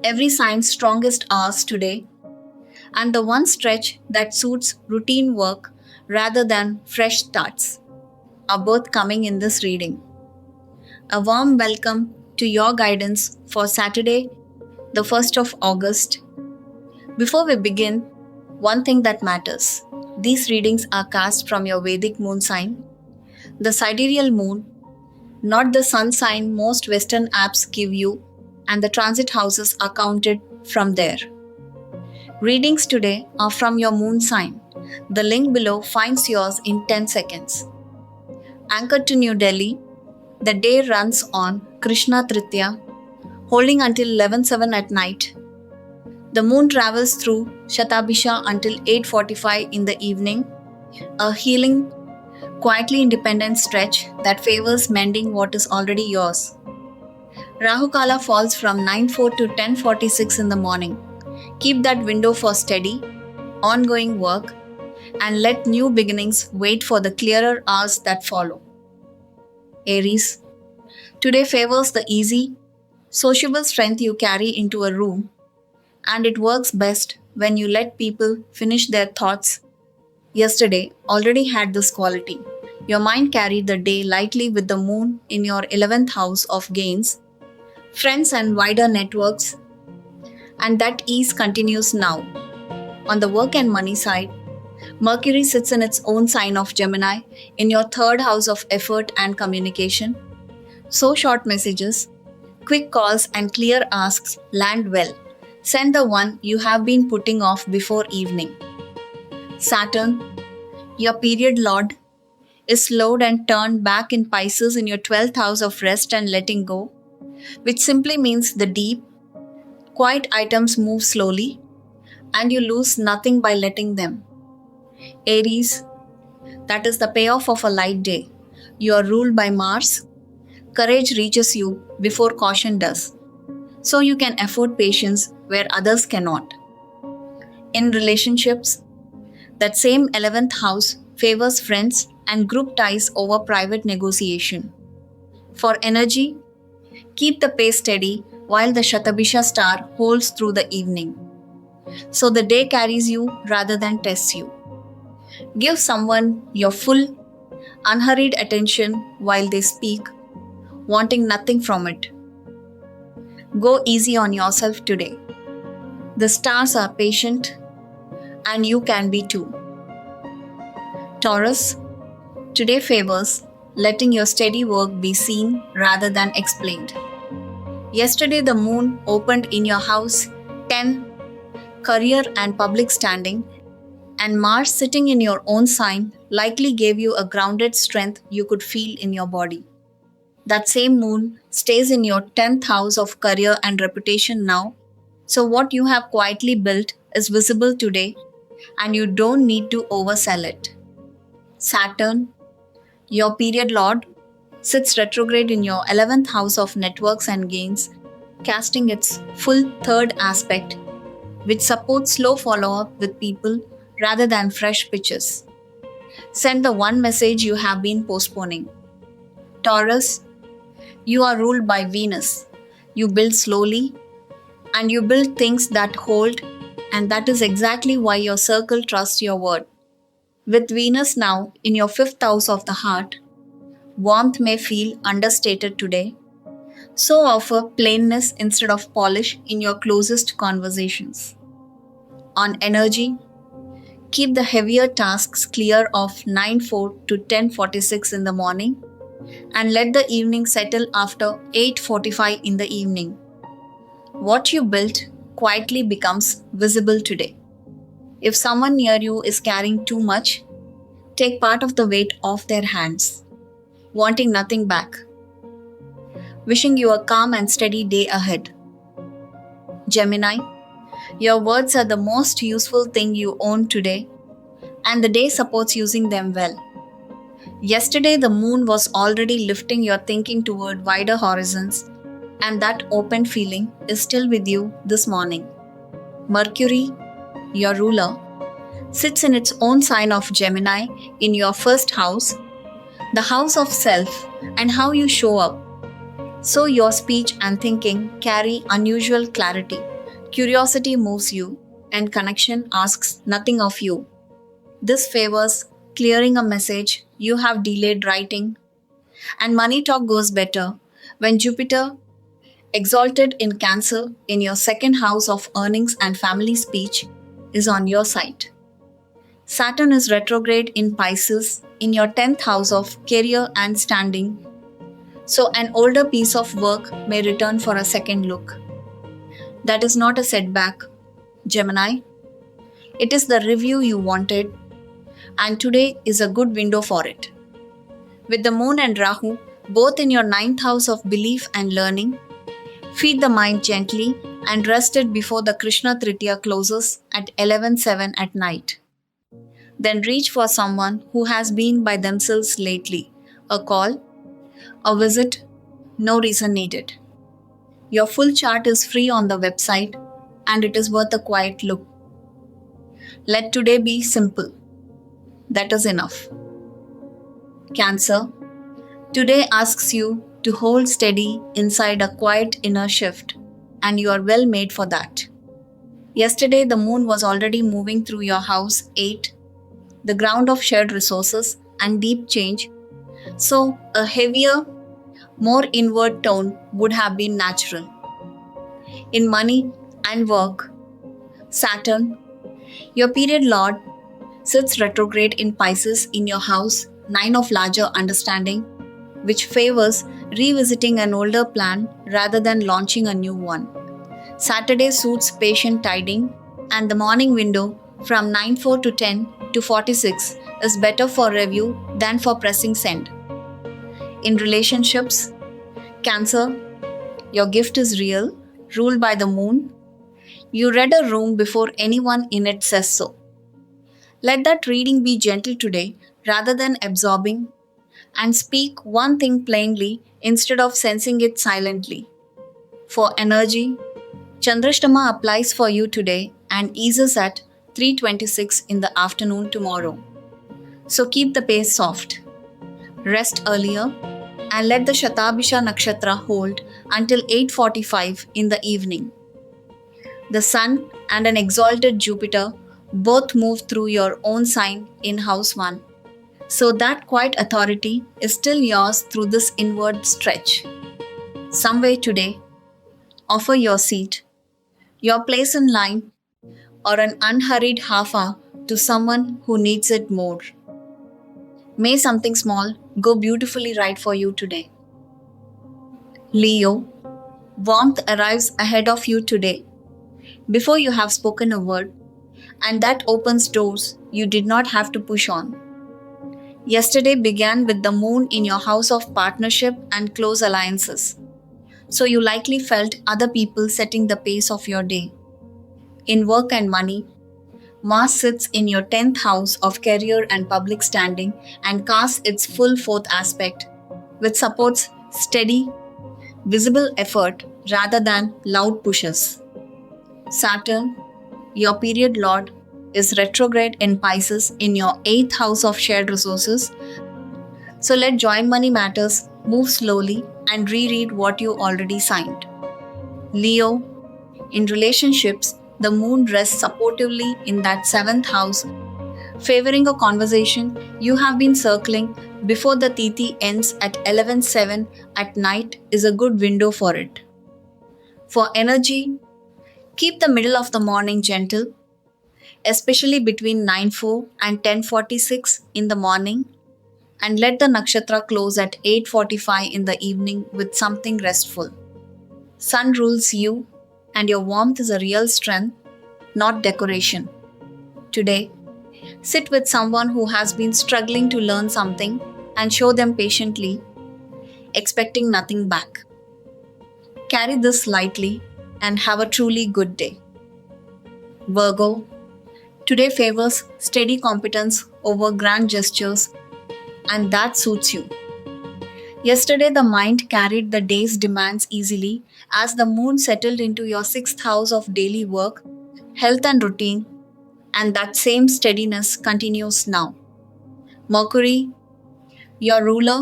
every sign's strongest hours today, and the one stretch that suits routine work rather than fresh starts are both coming in this reading. A warm welcome to your guidance for Saturday, the 1st of August. Before we begin, one thing that matters. These readings are cast from your Vedic moon sign, the sidereal moon, not the sun sign most Western apps give you, and the transit houses are counted from there. Readings today are from your moon sign. The link below finds yours in 10 seconds. Anchored to New Delhi, the day runs on Krishna Tritiya, holding until 11:07 at night. The moon travels through Shatabhisha until 8:45 in the evening, a healing, quietly independent stretch that favors mending what is already yours. Rahu Kala falls from 9:04 to 10:46 in the morning. Keep that window for steady, ongoing work, and let new beginnings wait for the clearer hours that follow. Aries, today favors the easy, sociable strength you carry into a room, and it works best when you let people finish their thoughts. Yesterday already had this quality. Your mind carried the day lightly with the moon in your 11th house of gains, friends, and wider networks, and that ease continues now. On the work and money side, Mercury sits in its own sign of Gemini in your 3rd house of effort and communication. So short messages, quick calls, and clear asks land well. Send the one you have been putting off before evening. Saturn, your period lord, is slowed and turned back in Pisces in your 12th house of rest and letting go, which simply means the deep, quiet items move slowly, and you lose nothing by letting them. Aries, that is the payoff of a light day. You are ruled by Mars. Courage reaches you before caution does, so you can afford patience where others cannot. In relationships, that same 11th house favors friends and group ties over private negotiation. For energy, keep the pace steady while the Shatabhisha star holds through the evening, so the day carries you rather than tests you. Give someone your full, unhurried attention while they speak, wanting nothing from it. Go easy on yourself today. The stars are patient, and you can be too. Taurus, today favors letting your steady work be seen rather than explained. Yesterday, the moon opened in your house 10, career and public standing, and Mars sitting in your own sign likely gave you a grounded strength you could feel in your body. That same moon stays in your 10th house of career and reputation now, so what you have quietly built is visible today, and you don't need to oversell it. Saturn, your period lord, sits retrograde in your 11th house of networks and gains, casting its full 3rd aspect, which supports slow follow-up with people rather than fresh pitches. Send the one message you have been postponing. Taurus, you are ruled by Venus. You build slowly, and you build things that hold, and that is exactly why your circle trusts your word. With Venus now in your 5th house of the heart, warmth may feel understated today, so offer plainness instead of polish in your closest conversations. On energy, keep the heavier tasks clear of 9:04 to 10:46 in the morning, and let the evening settle after 8:45 in the evening. What you built quietly becomes visible today. If someone near you is carrying too much, take part of the weight off their hands, wanting nothing back. Wishing you a calm and steady day ahead. Gemini, your words are the most useful thing you own today, and the day supports using them well. Yesterday, the moon was already lifting your thinking toward wider horizons, and that open feeling is still with you this morning. Mercury, your ruler, sits in its own sign of Gemini in your 1st house, the house of self and how you show up. So your speech and thinking carry unusual clarity. Curiosity moves you, and connection asks nothing of you. This favors clearing a message you have delayed writing, and money talk goes better when Jupiter, exalted in Cancer in your second house of earnings and family speech, is on your side. Saturn is retrograde in Pisces in your 10th house of career and standing, so an older piece of work may return for a second look. That is not a setback, Gemini. It is the review you wanted, and today is a good window for it. With the Moon and Rahu both in your ninth house of belief and learning, feed the mind gently and rest it before the Krishna Tritiya closes at 11:07 at night. Then reach for someone who has been by themselves lately. A call, a visit, no reason needed. Your full chart is free on the website and it is worth a quiet look. Let today be simple. That is enough. Cancer, today asks you to hold steady inside a quiet inner shift, and you are well made for that. Yesterday, the moon was already moving through your house 8, the ground of shared resources and deep change, so a heavier, more inward tone would have been natural. In money and work, Saturn, your period lord, sits retrograde in Pisces in your house 9 of larger understanding, which favors revisiting an older plan rather than launching a new one. Saturday suits patient tiding, and the morning window from 9:04 to 10:46 is better for review than for pressing send. In relationships, Cancer, your gift is real, ruled by the moon. You read a room before anyone in it says so. Let that reading be gentle today rather than absorbing, and speak one thing plainly instead of sensing it silently. For energy, Chandrashtama applies for you today and eases at 3:26 in the afternoon tomorrow. So keep the pace soft. Rest earlier and let the Shatabhisha Nakshatra hold until 8:45 in the evening. The Sun and an exalted Jupiter both move through your own sign in House 1. So that quiet authority is still yours through this inward stretch. Some way today, offer your seat, your place in line, or an unhurried half hour to someone who needs it more. May something small go beautifully right for you today. Leo, warmth arrives ahead of you today, before you have spoken a word, and that opens doors you did not have to push on. Yesterday began with the moon in your house of partnership and close alliances, so you likely felt other people setting the pace of your day. In work and money, Mars sits in your 10th house of career and public standing and casts its full fourth aspect, which supports steady, visible effort rather than loud pushes. Saturn, your period lord, is retrograde in Pisces in your 8th house of shared resources, so let joint money matters move slowly and reread what you already signed. Leo, in relationships, the moon rests supportively in that 7th house, favoring a conversation you have been circling before the Tithi ends at 11:07 at night is a good window for it. For energy, keep the middle of the morning gentle, especially between 9:04 and 10:46 in the morning, and let the nakshatra close at 8:45 in the evening with something restful. Sun rules you, and your warmth is a real strength, not decoration. Today, sit with someone who has been struggling to learn something and show them patiently, expecting nothing back. Carry this lightly and have a truly good day. Virgo, today favors steady competence over grand gestures, and that suits you. Yesterday, the mind carried the day's demands easily as the moon settled into your 6th house of daily work, health, and routine, and that same steadiness continues now. Mercury, your ruler,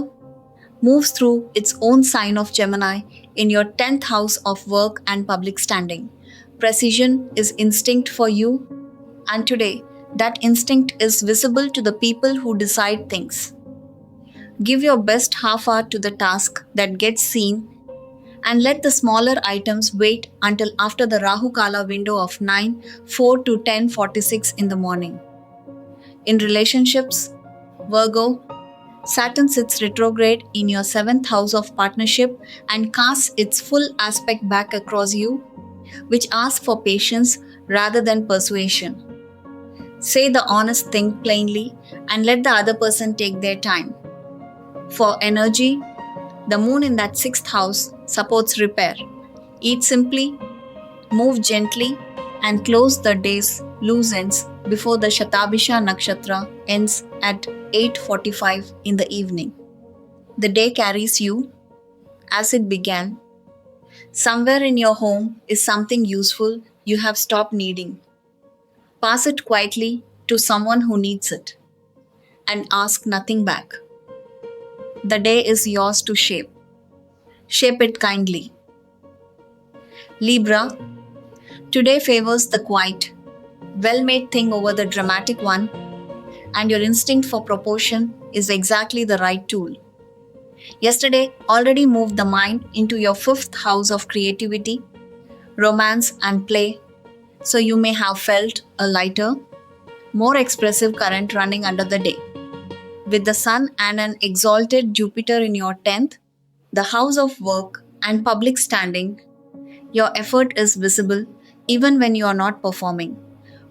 moves through its own sign of Gemini in your 10th house of work and public standing. Precision is instinct for you, and today, that instinct is visible to the people who decide things. Give your best half hour to the task that gets seen and let the smaller items wait until after the Rahu Kala window of 9:04 to 10:46 in the morning. In relationships, Virgo, Saturn sits retrograde in your 7th house of partnership and casts its full aspect back across you, which asks for patience rather than persuasion. Say the honest thing plainly and let the other person take their time. For energy, the moon in that 6th house supports repair. Eat simply, move gently, and close the day's loose ends before the Shatabhisha Nakshatra ends at 8:45 in the evening. The day carries you as it began. Somewhere in your home is something useful you have stopped needing. Pass it quietly to someone who needs it and ask nothing back. The day is yours to shape. Shape it kindly. Libra, today favors the quiet, well-made thing over the dramatic one, and your instinct for proportion is exactly the right tool. Yesterday already moved the mind into your 5th house of creativity, romance, and play, so you may have felt a lighter, more expressive current running under the day. With the Sun and an exalted Jupiter in your 10th, the house of work and public standing, your effort is visible even when you are not performing.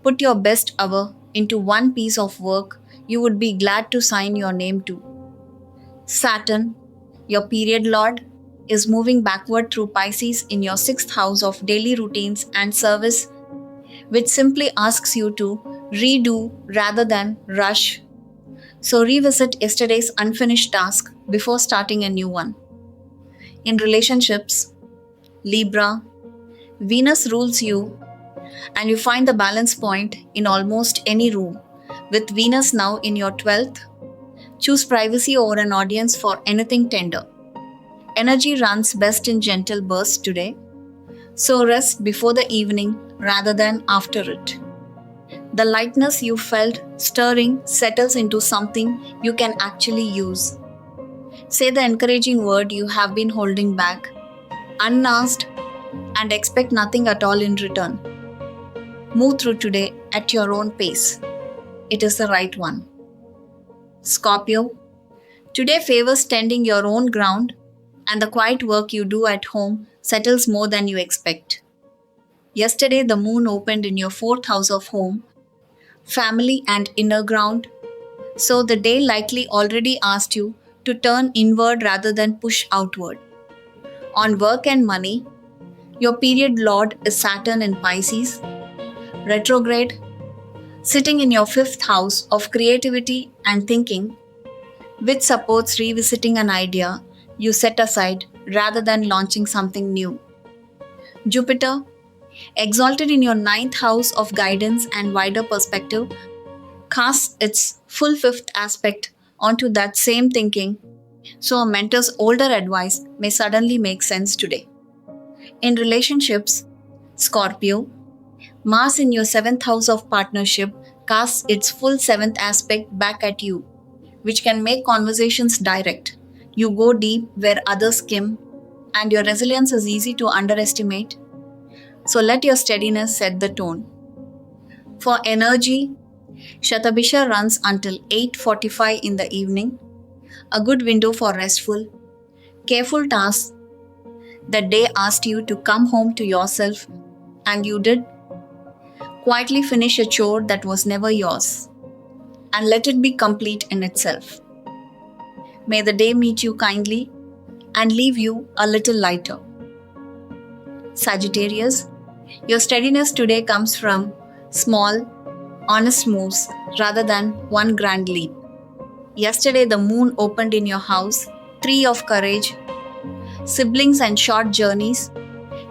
Put your best hour into one piece of work you would be glad to sign your name to. Saturn, your period lord, is moving backward through Pisces in your 6th house of daily routines and service, which simply asks you to redo rather than rush. So revisit yesterday's unfinished task before starting a new one. In relationships, Libra, Venus rules you and you find the balance point in almost any room. With Venus now in your 12th, choose privacy over an audience for anything tender. Energy runs best in gentle bursts today, so rest before the evening rather than after it. The lightness you felt stirring settles into something you can actually use. Say the encouraging word you have been holding back, unasked, and expect nothing at all in return. Move through today at your own pace. It is the right one. Scorpio, today favors standing your own ground, and the quiet work you do at home settles more than you expect. Yesterday, the moon opened in your 4th house of home, family, and inner ground, so the day likely already asked you to turn inward rather than push outward. On work and money, your period lord is Saturn in Pisces, retrograde, sitting in your 5th house of creativity and thinking, which supports revisiting an idea you set aside rather than launching something new. Jupiter, exalted in your 9th house of guidance and wider perspective, casts its full 5th aspect onto that same thinking, so a mentor's older advice may suddenly make sense today. In relationships, Scorpio, Mars in your 7th house of partnership casts its full 7th aspect back at you, which can make conversations direct. You go deep where others skim, and your resilience is easy to underestimate. So let your steadiness set the tone. For energy, Shatabhisha runs until 8:45 in the evening, a good window for restful, careful tasks. The day asked you to come home to yourself, and you did. Quietly finish a chore that was never yours, and let it be complete in itself. May the day meet you kindly and leave you a little lighter. Sagittarius, your steadiness today comes from small, honest moves rather than one grand leap. Yesterday, the moon opened in your house, 3 of courage, siblings, and short journeys.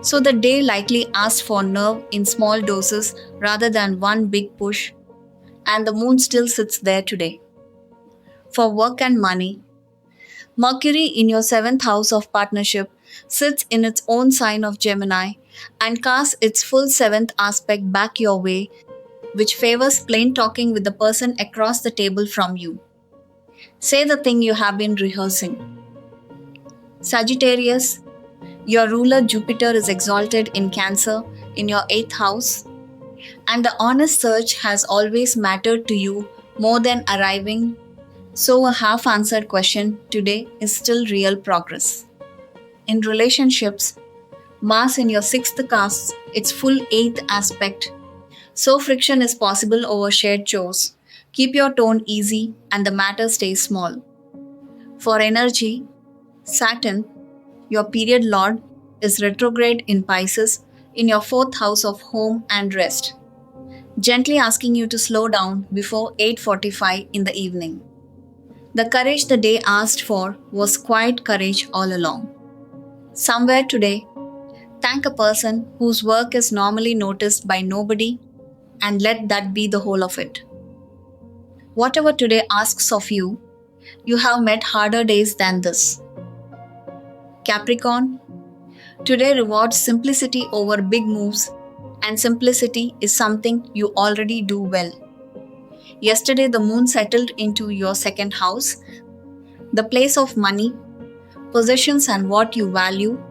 So the day likely asked for nerve in small doses rather than one big push, and the moon still sits there today. For work and money, Mercury in your seventh house of partnership sits in its own sign of Gemini and casts its full seventh aspect back your way, which favors plain talking with the person across the table from you. Say the thing you have been rehearsing. Sagittarius, your ruler Jupiter is exalted in Cancer in your eighth house, and the honest search has always mattered to you more than arriving. So, a half answered question today is still real progress. In relationships, Mars in your sixth casts its full eighth aspect, so friction is possible over shared chores. Keep your tone easy and the matter stays small. For energy, Saturn, your period lord, is retrograde in Pisces in your fourth house of home and rest, gently asking you to slow down before 8:45 in the evening. The courage the day asked for was quiet courage all along. Somewhere today, thank a person whose work is normally noticed by nobody and let that be the whole of it. Whatever today asks of you, you have met harder days than this. Capricorn, today rewards simplicity over big moves, and simplicity is something you already do well. Yesterday, the moon settled into your second house, the place of money, possessions, and what you value,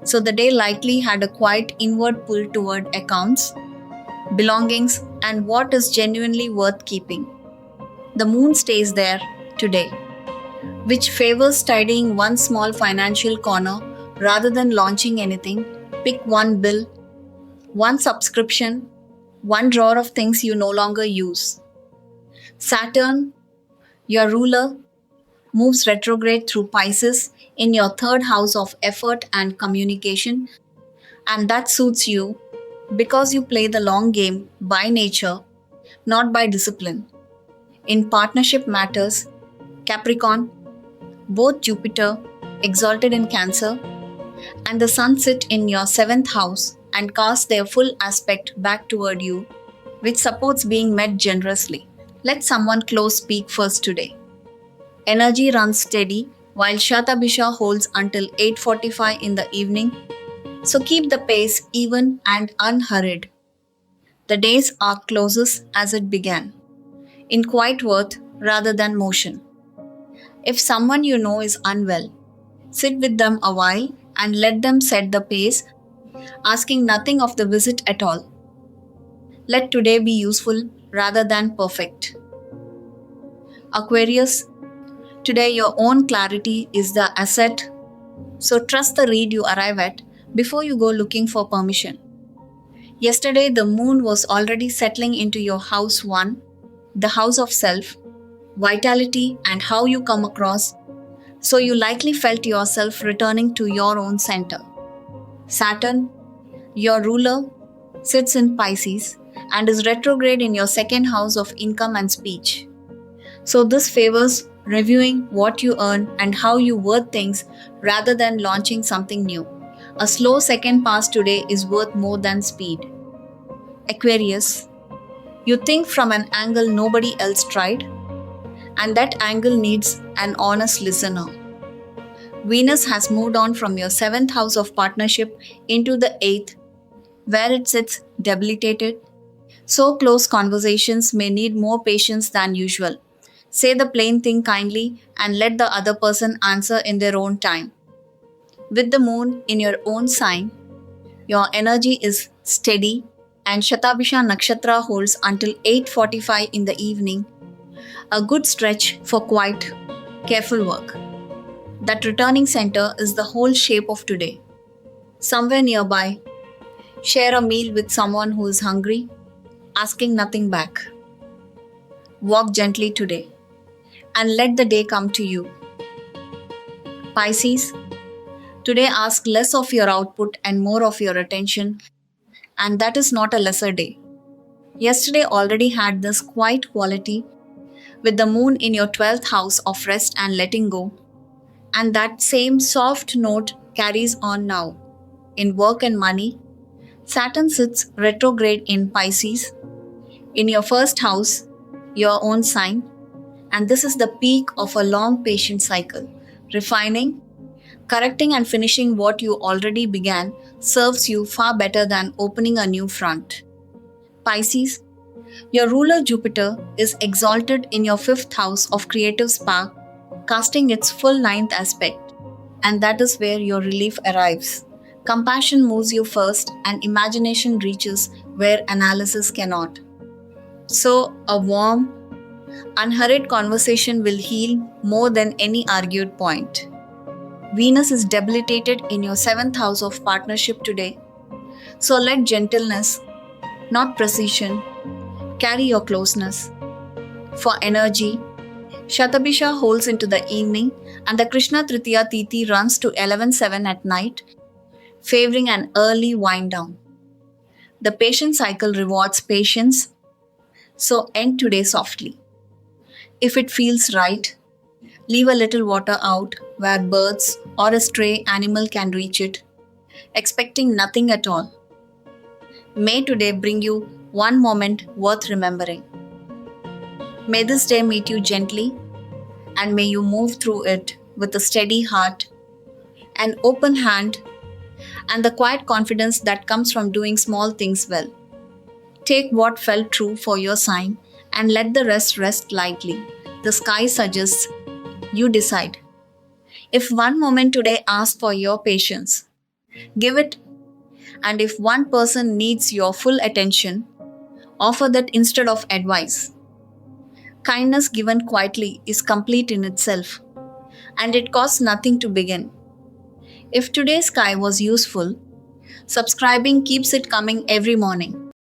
so the day likely had a quiet inward pull toward accounts, belongings, and what is genuinely worth keeping. The moon stays there today, which favors tidying one small financial corner rather than launching anything. Pick one bill, one subscription, one drawer of things you no longer use. Saturn, your ruler, moves retrograde through Pisces in your third house of effort and communication, and that suits you because you play the long game by nature, not by discipline. In partnership matters, Capricorn, both Jupiter, exalted in Cancer, and the Sun sit in your seventh house and cast their full aspect back toward you, which supports being met generously. Let someone close speak first today. Energy runs steady while Shatabisha holds until 8:45 in the evening, so keep the pace even and unhurried. The day's arc closes as it began, in quiet worth rather than motion. If someone you know is unwell, sit with them a while and let them set the pace, asking nothing of the visit at all. Let today be useful rather than perfect. Aquarius, today your own clarity is the asset, so trust the read you arrive at before you go looking for permission. Yesterday, the moon was already settling into your house 1, the house of self, vitality, and how you come across, so you likely felt yourself returning to your own center. Saturn, your ruler, sits in Pisces and is retrograde in your second house of income and speech. So, this favors reviewing what you earn and how you word things rather than launching something new. A slow second pass today is worth more than speed. Aquarius, you think from an angle nobody else tried, and that angle needs an honest listener. Venus has moved on from your seventh house of partnership into the eighth, where it sits debilitated. So close conversations may need more patience than usual. Say the plain thing kindly and let the other person answer in their own time. With the moon in your own sign, your energy is steady and Shatabisha Nakshatra holds until 8:45 in the evening, a good stretch for quiet, careful work. That returning center is the whole shape of today. Somewhere nearby, share a meal with someone who is hungry, asking nothing back. Walk gently today and let the day come to you. Pisces, today ask less of your output and more of your attention, and that is not a lesser day. Yesterday already had this quiet quality with the moon in your 12th house of rest and letting go, and that same soft note carries on now. In work and money, Saturn sits retrograde in Pisces, in your first house, your own sign, and this is the peak of a long patient cycle. Refining, correcting, and finishing what you already began serves you far better than opening a new front. Pisces, your ruler Jupiter is exalted in your fifth house of creative spark, casting its full ninth aspect, and that is where your relief arrives. Compassion moves you first, and imagination reaches where analysis cannot. So, a warm, unhurried conversation will heal more than any argued point. Venus is debilitated in your seventh house of partnership today, so let gentleness, not precision, carry your closeness. For energy, Shatabisha holds into the evening and the Krishna Tritiya Tithi runs to 11:07 at night, favoring an early wind down. The patient cycle rewards patience, so end today softly. If it feels right, leave a little water out where birds or a stray animal can reach it, expecting nothing at all. May today bring you one moment worth remembering. May this day meet you gently, and may you move through it with a steady heart, an open hand, and the quiet confidence that comes from doing small things well. Take what felt true for your sign and let the rest lightly. The sky suggests you decide. If one moment today asks for your patience, give it. And if one person needs your full attention, offer that instead of advice. Kindness given quietly is complete in itself, and it costs nothing to begin. If today's sky was useful, subscribing keeps it coming every morning.